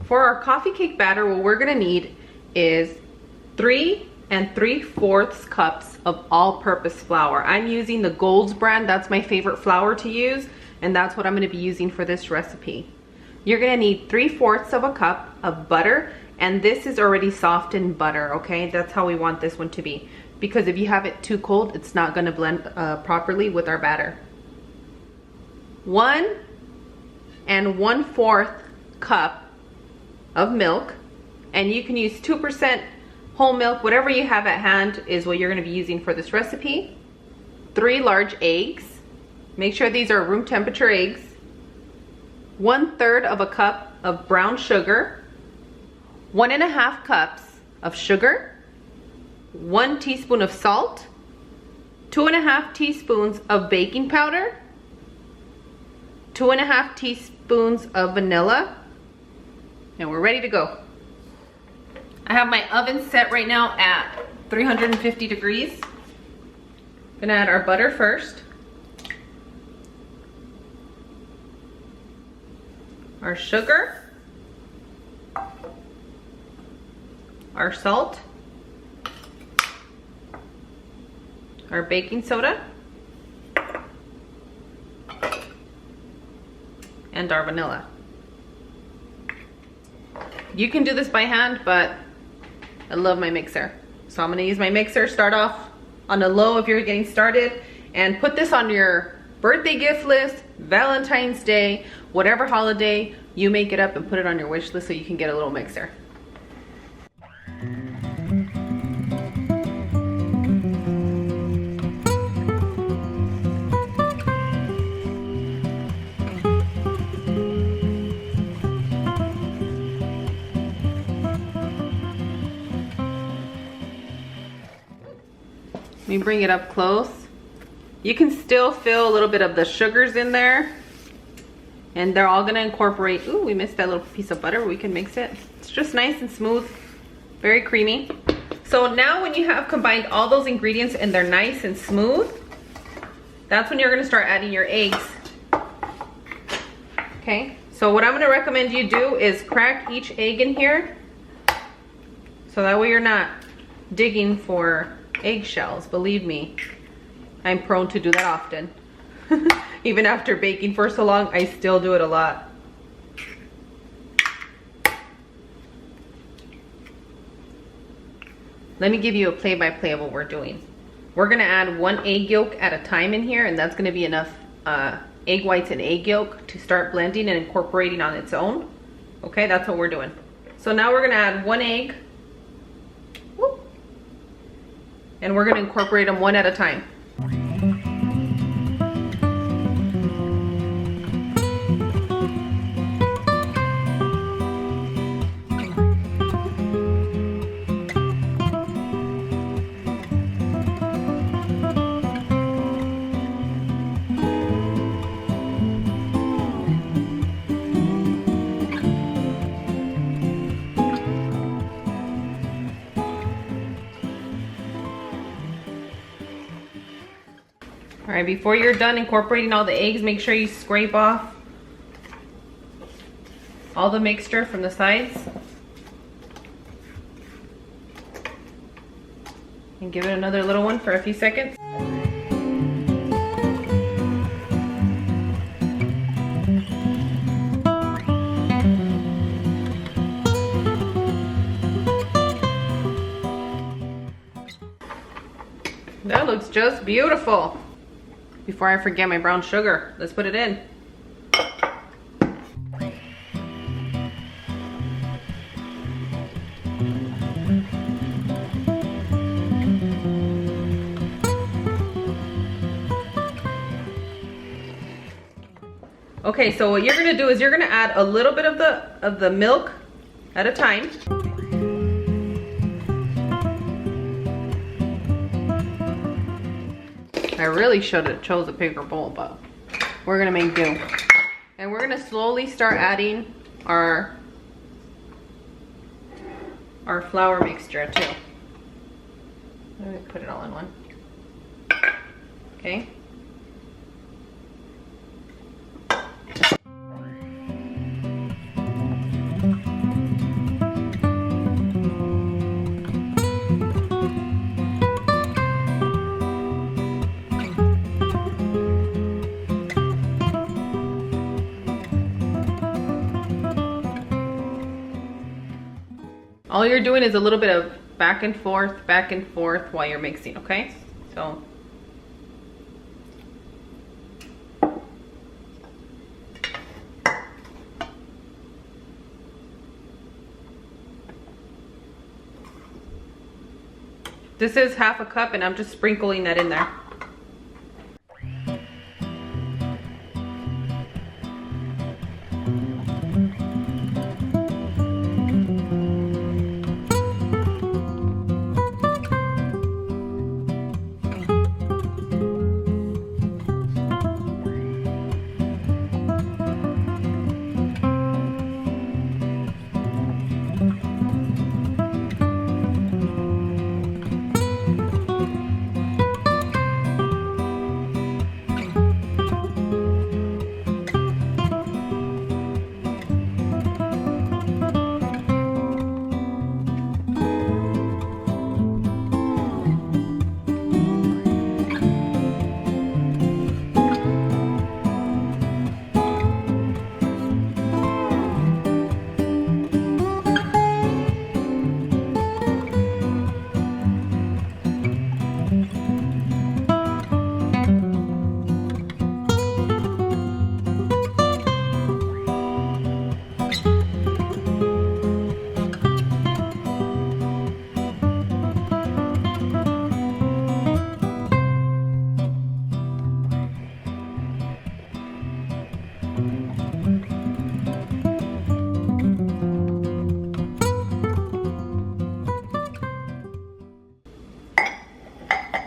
For our coffee cake batter, what we're gonna need is 3 3/4 cups of all-purpose flour. I'm using the Gold's brand. That's my favorite flour to use, and that's what I'm gonna be using for this recipe. You're gonna need 3/4 of a cup of butter, and this is already softened butter, okay? That's how we want this one to be, because if you have it too cold, it's not gonna blend properly with our batter. 1 1/4 cup of milk, and you can use 2% whole milk. Whatever you have at hand is what you're going to be using for this recipe. 3 large eggs. Make sure these are room temperature eggs. 1/3 of a cup of brown sugar. 1½ cups of sugar. 1 teaspoon of salt. 2½ teaspoons of baking powder. 2½ teaspoons of vanilla. And we're ready to go. I have my oven set right now at 350 degrees. Gonna add our butter first. Our sugar. Our salt. Our baking soda. And our vanilla. You can do this by hand, but I love my mixer. So I'm gonna use my mixer. Start off on a low if you're getting started, and put this on your birthday gift list, Valentine's Day, whatever holiday, you make it up and put it on your wish list so you can get a little mixer. Let me bring it up close. You can still feel a little bit of the sugars in there, and they're all gonna incorporate. Ooh, we missed that little piece of butter. We can mix it. It's just nice and smooth, very creamy. So now when you have combined all those ingredients and they're nice and smooth, that's when you're gonna start adding your eggs. Okay, so what I'm gonna recommend you do is crack each egg in here, so that way you're not digging for eggshells. Believe me, I'm prone to do that often. Even after baking for so long, I still do it a lot. Let me give you a play-by-play of what we're doing. We're gonna add 1 egg yolk at a time in here, and that's gonna be enough egg whites and egg yolk to start blending and incorporating on its own. Okay, that's what we're doing. So now we're gonna add 1 egg. Whoop. And we're gonna incorporate them 1 at a time. All right, before you're done incorporating all the eggs, make sure you scrape off all the mixture from the sides. And give it another little one for a few seconds. That looks just beautiful. Before I forget my brown sugar, let's put it in. Okay, so what you're gonna do is you're gonna add a little bit of the milk at a time. I really should have chose a bigger bowl, but we're gonna make do. And we're gonna slowly start adding our flour mixture too. Let me put it all in one. Okay. All you're doing is a little bit of back and forth while you're mixing, okay? So this is half a cup and I'm just sprinkling that in there.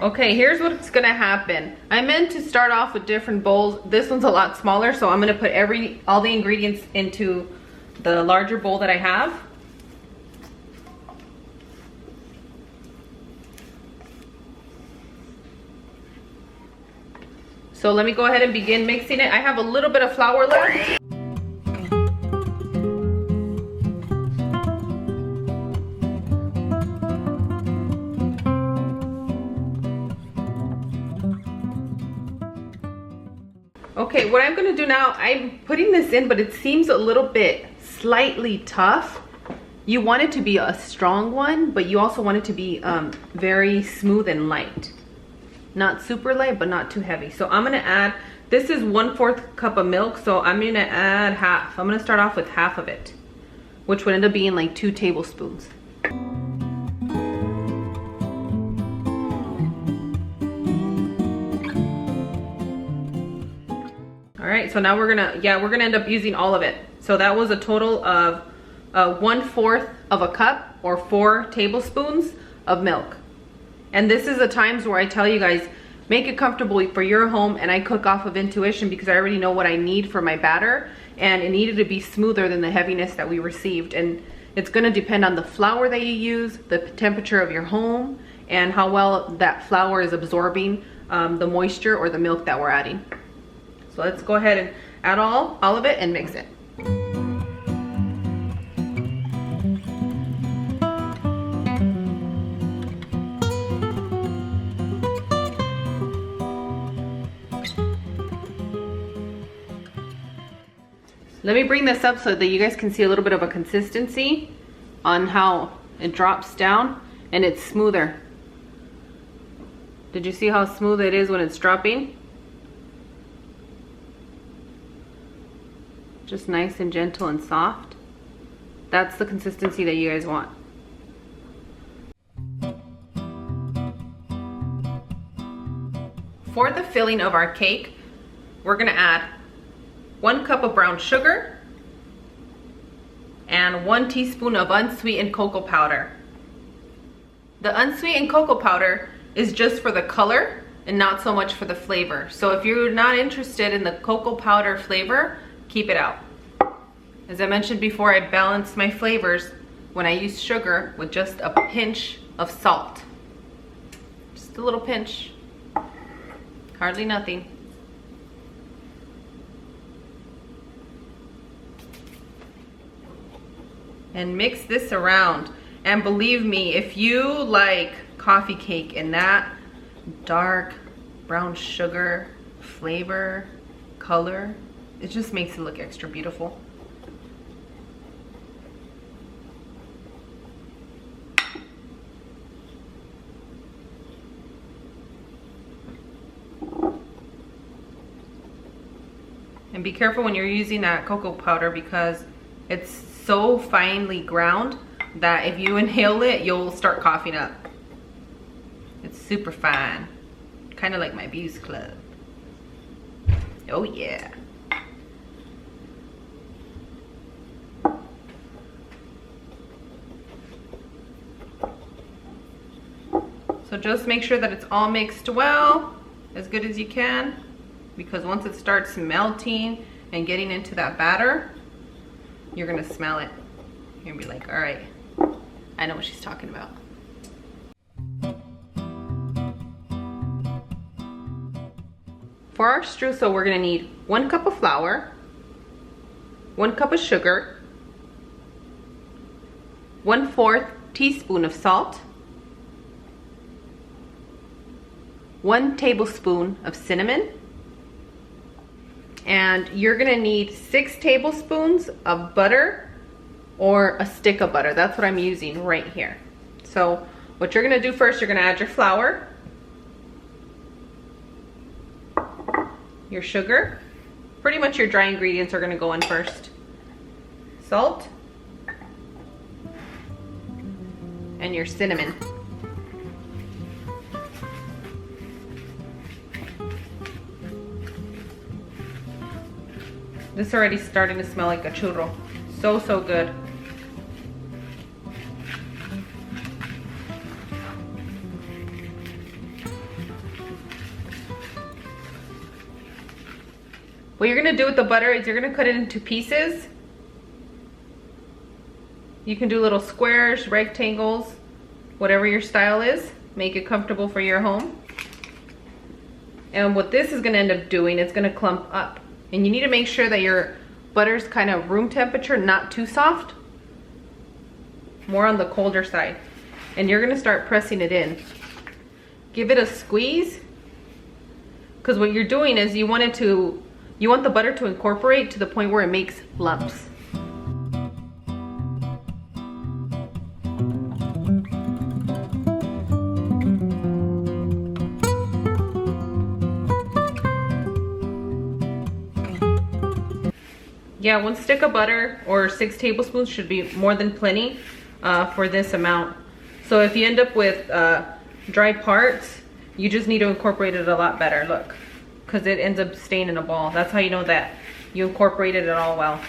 Okay, here's what's gonna happen. I meant to start off with different bowls. This one's a lot smaller, so I'm gonna put all the ingredients into the larger bowl that I have. So let me go ahead and begin mixing it. I have a little bit of flour left. Okay, what I'm gonna do now, I'm putting this in, but it seems a little bit slightly tough. You want it to be a strong one, but you also want it to be very smooth and light. Not super light, but not too heavy. So I'm gonna add, this is 1/4 cup of milk, so I'm gonna add half. I'm gonna start off with half of it, which would end up being like 2 tablespoons. All right, so now we're gonna end up using all of it. So that was a total of 1/4 of a cup, or 4 tablespoons of milk. And this is the times where I tell you guys, make it comfortable for your home, and I cook off of intuition because I already know what I need for my batter, and it needed to be smoother than the heaviness that we received. And it's gonna depend on the flour that you use, the temperature of your home, and how well that flour is absorbing the moisture or the milk that we're adding. So let's go ahead and add all of it and mix it. Let me bring this up so that you guys can see a little bit of a consistency on how it drops down and it's smoother. Did you see how smooth it is when it's dropping? Just nice and gentle and soft. That's the consistency that you guys want. For the filling of our cake, we're gonna add 1 cup of brown sugar and 1 teaspoon of unsweetened cocoa powder. The unsweetened cocoa powder is just for the color and not so much for the flavor. So if you're not interested in the cocoa powder flavor, keep it out. As I mentioned before, I balance my flavors when I use sugar with just a pinch of salt. Just a little pinch, hardly nothing. And mix this around. And believe me, if you like coffee cake in that dark brown sugar flavor, color, it just makes it look extra beautiful. And be careful when you're using that cocoa powder because it's so finely ground that if you inhale it, you'll start coughing up. It's super fine. Kind of like my Views Club. Oh yeah. So just make sure that it's all mixed well, as good as you can, because once it starts melting and getting into that batter, you're gonna smell it. You're gonna be like, all right, I know what she's talking about. For our streusel, we're gonna need 1 cup of flour, 1 cup of sugar, 1/4 teaspoon of salt, 1 tablespoon of cinnamon, and you're gonna need 6 tablespoons of butter or a stick of butter. That's what I'm using right here. So what you're gonna do first, you're gonna add your flour, your sugar, pretty much your dry ingredients are gonna go in first, salt, and your cinnamon. This is already starting to smell like a churro. So, so good. What you're gonna do with the butter is you're gonna cut it into pieces. You can do little squares, rectangles, whatever your style is. Make it comfortable for your home. And what this is gonna end up doing, it's gonna clump up. And you need to make sure that your butter's kind of room temperature, not too soft, more on the colder side. And you're gonna start pressing it in. Give it a squeeze, because what you're doing is you want the butter to incorporate to the point where it makes lumps. Yeah, 1 stick of butter or 6 tablespoons should be more than plenty for this amount. So if you end up with dry parts, you just need to incorporate it a lot better, look, because it ends up staying in a ball. That's how you know that you incorporated it all well.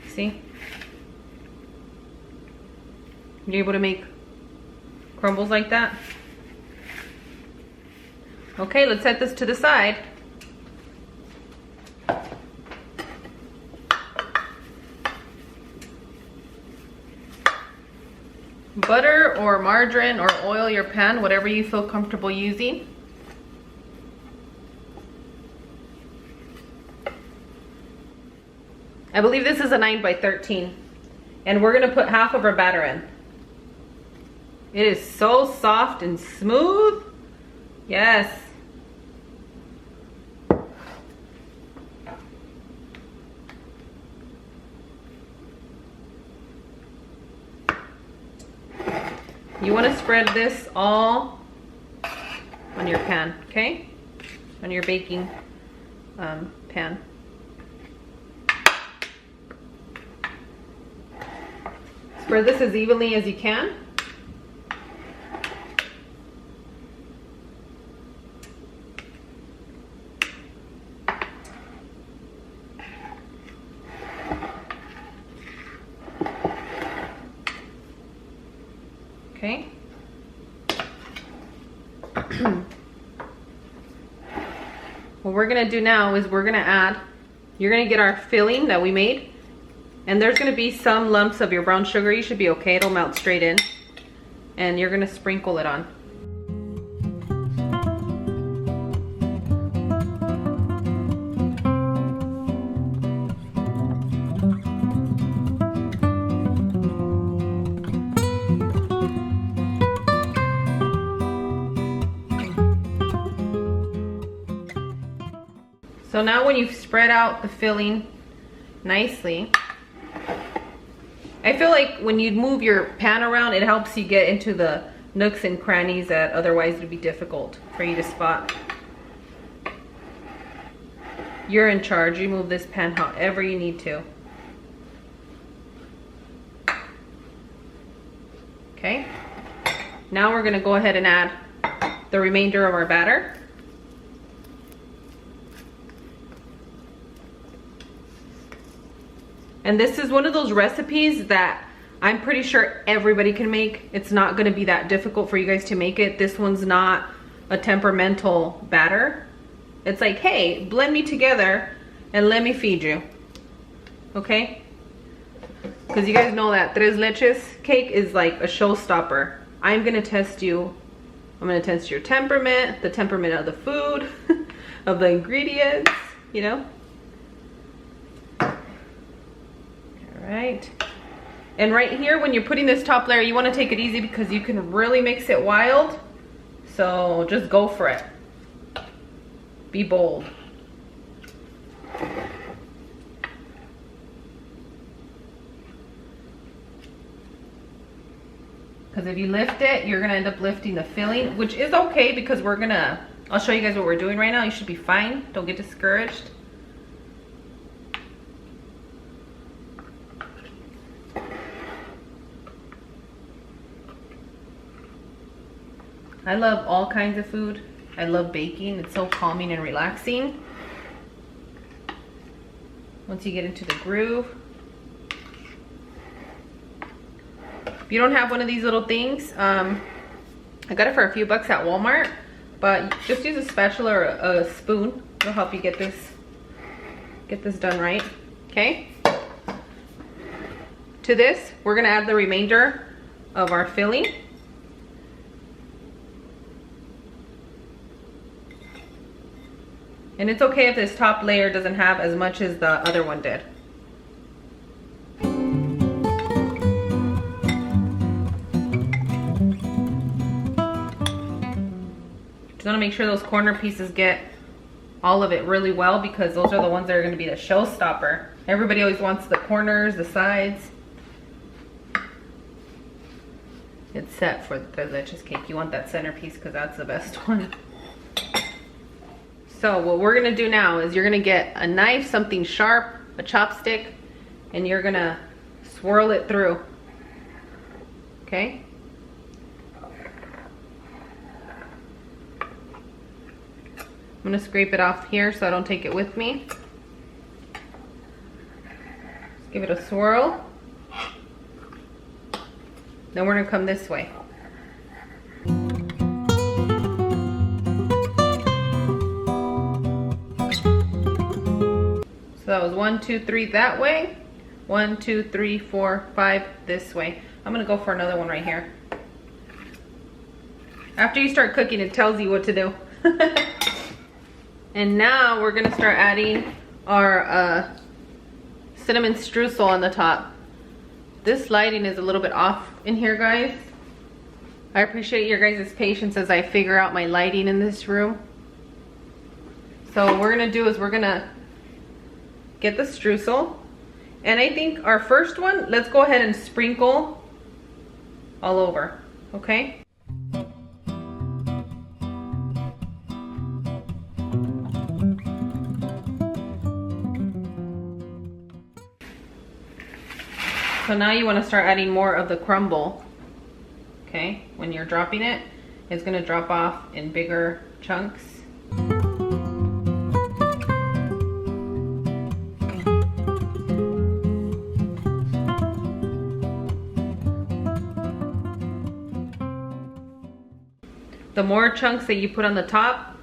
See? You're able to make crumbles like that? Okay, let's set this to the side. Butter or margarine or oil your pan, whatever you feel comfortable using. I believe this is a 9 by 13. And we're gonna put half of our batter in. It is so soft and smooth. Yes. You want to spread this all on your pan, okay? On your baking pan. Spread this as evenly as you can. Okay. What we're gonna do now is you're gonna get our filling that we made, and there's gonna be some lumps of your brown sugar. You should be okay, it'll melt straight in. And you're gonna sprinkle it on. So now when you've spread out the filling nicely, I feel like when you move your pan around, it helps you get into the nooks and crannies that otherwise would be difficult for you to spot. You're in charge. You move this pan however you need to. Okay. Now we're gonna go ahead and add the remainder of our batter. And this is one of those recipes that I'm pretty sure everybody can make. It's not gonna be that difficult for you guys to make it. This one's not a temperamental batter. It's like, hey, blend me together and let me feed you, okay? Because you guys know that tres leches cake is like a showstopper. I'm gonna test you. I'm gonna test your temperament, the temperament of the food, of the ingredients, you know? All right. And right here, when you're putting this top layer, you wanna take it easy because you can really mix it wild. So just go for it. Be bold. Because if you lift it, you're gonna end up lifting the filling, which is okay because I'll show you guys what we're doing right now. You should be fine. Don't get discouraged. I love all kinds of food. I love baking. It's so calming and relaxing. Once you get into the groove. If you don't have one of these little things, I got it for a few bucks at Walmart, but just use a spatula or a spoon. It'll help you get this done right, okay? To this, we're gonna add the remainder of our filling. And it's okay if this top layer doesn't have as much as the other one did. Just want to make sure those corner pieces get all of it really well because those are the ones that are going to be the showstopper. Everybody always wants the corners, the sides. It's set for the tres leches cake. You want that centerpiece because that's the best one. So what we're gonna do now is you're gonna get a knife, something sharp, a chopstick, and you're gonna swirl it through, okay? I'm gonna scrape it off here so I don't take it with me. Just give it a swirl. Then we're gonna come this way. So that was 1, 2, 3 that way. 1, 2, 3, 4, 5 this way. I'm gonna go for another one right here. After you start cooking, it tells you what to do. And now we're gonna start adding our cinnamon streusel on the top. This lighting is a little bit off in here, guys. I appreciate your guys' patience as I figure out my lighting in this room. So what we're gonna do is we're gonna get the streusel, and I think our first one, let's go ahead and sprinkle all over, okay? So now you want to start adding more of the crumble, okay? When you're dropping it, it's going to drop off in bigger chunks. The more chunks that you put on the top,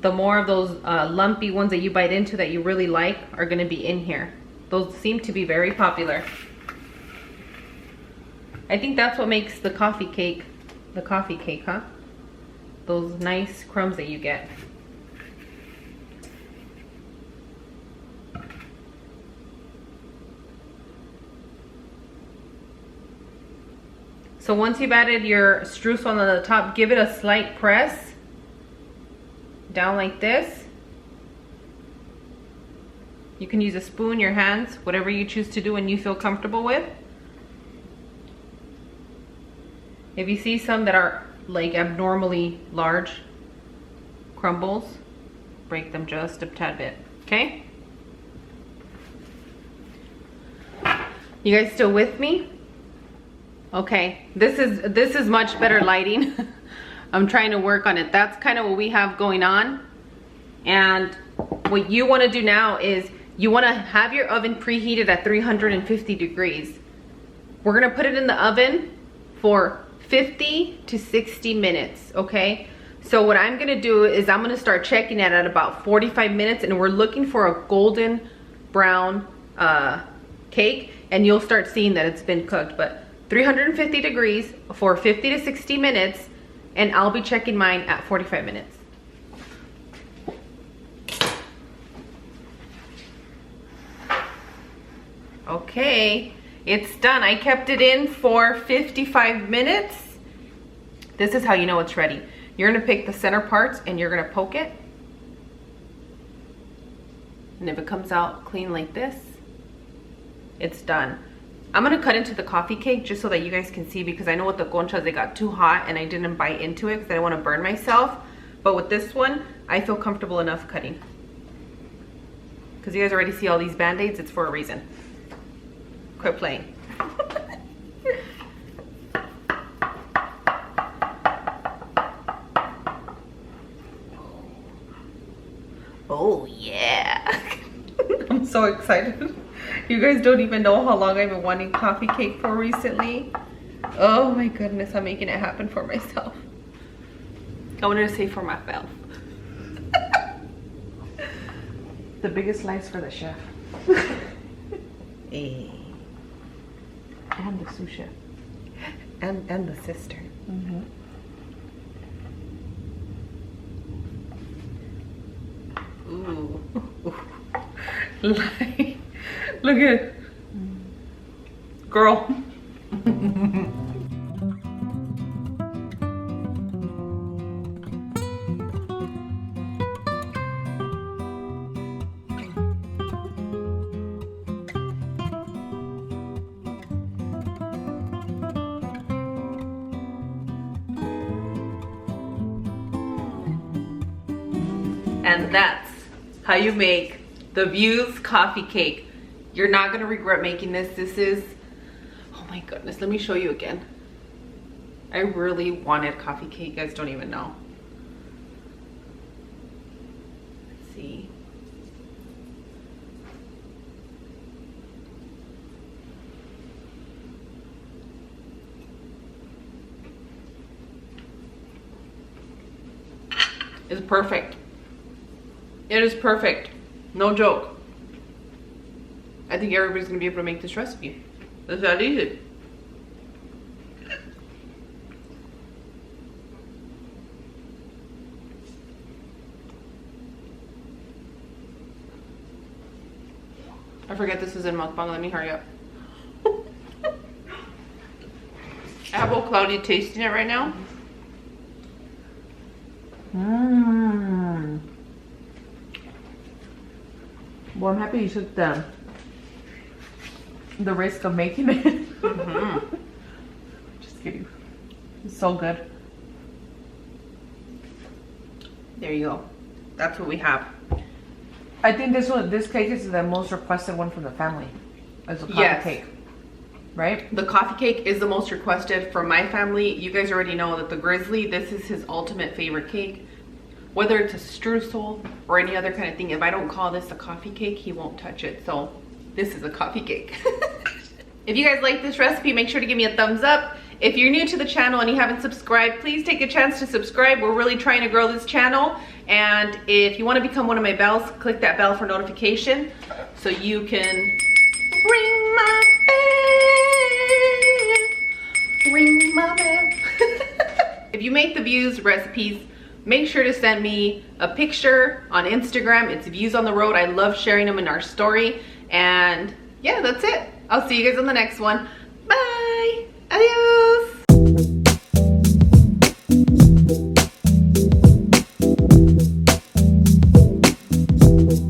the more of those lumpy ones that you bite into that you really like are going to be in here. Those seem to be very popular. I think that's what makes the coffee cake, huh? Those nice crumbs that you get. So once you've added your streusel on the top, give it a slight press down like this. You can use a spoon, your hands, whatever you choose to do and you feel comfortable with. If you see some that are like abnormally large crumbles, break them just a tad bit, okay? You guys still with me? Okay, this is much better lighting. I'm trying to work on it. That's kind of what we have going on. And what you want to do now is you want to have your oven preheated at 350 degrees. We're going to put it in the oven for 50 to 60 minutes, okay? So what I'm going to do is I'm going to start checking it at about 45 minutes, and we're looking for a golden brown cake, and you'll start seeing that it's been cooked. But 350 degrees for 50 to 60 minutes, and I'll be checking mine at 45 minutes. Okay, it's done. I kept it in for 55 minutes. This is how you know it's ready. You're gonna pick the center parts and you're gonna poke it. And if it comes out clean like this, it's done. I'm gonna cut into the coffee cake just so that you guys can see, because I know with the conchas, they got too hot and I didn't bite into it because I didn't wanna burn myself. But with this one, I feel comfortable enough cutting. Because you guys already see all these band-aids, it's for a reason. Quit playing. Oh yeah. I'm so excited. You guys don't even know how long I've been wanting coffee cake for recently. Oh my goodness, I'm making it happen for myself. I wanted to say for myself. The biggest slice for the chef. Hey. And the sous chef. And the sister. Mm-hmm. Ooh. Like, look at girl. And that's how you make the Views coffee cake. You're not gonna regret making this. This is, oh my goodness, let me show you again. I really wanted coffee cake, you guys don't even know. Let's see. It's perfect. It is perfect. No joke. I think everybody's gonna be able to make this recipe. It's that easy. I forget this is in mukbang. Let me hurry up. I have a cloudy tasting it right now. Mmm. Well, I'm happy you took the risk of making it. Mm-hmm. Just kidding. It's so good. There you go. That's what we have. I think this cake is the most requested one from the family. As a coffee cake. Right? The coffee cake is the most requested for my family. You guys already know that the Grizzly, this is his ultimate favorite cake. Whether it's a streusel or any other kind of thing, if I don't call this a coffee cake, he won't touch it. So this is a coffee cake. If you guys like this recipe, make sure to give me a thumbs up. If you're new to the channel and you haven't subscribed, please take a chance to subscribe. We're really trying to grow this channel. And if you want to become one of my bells, click that bell for notification so you can ring my bell. Ring my bell. If you make the Views recipes, make sure to send me a picture on Instagram. It's Views on the Road. I love sharing them in our story. And yeah, that's it. I'll see you guys on the next one. Bye. Adios.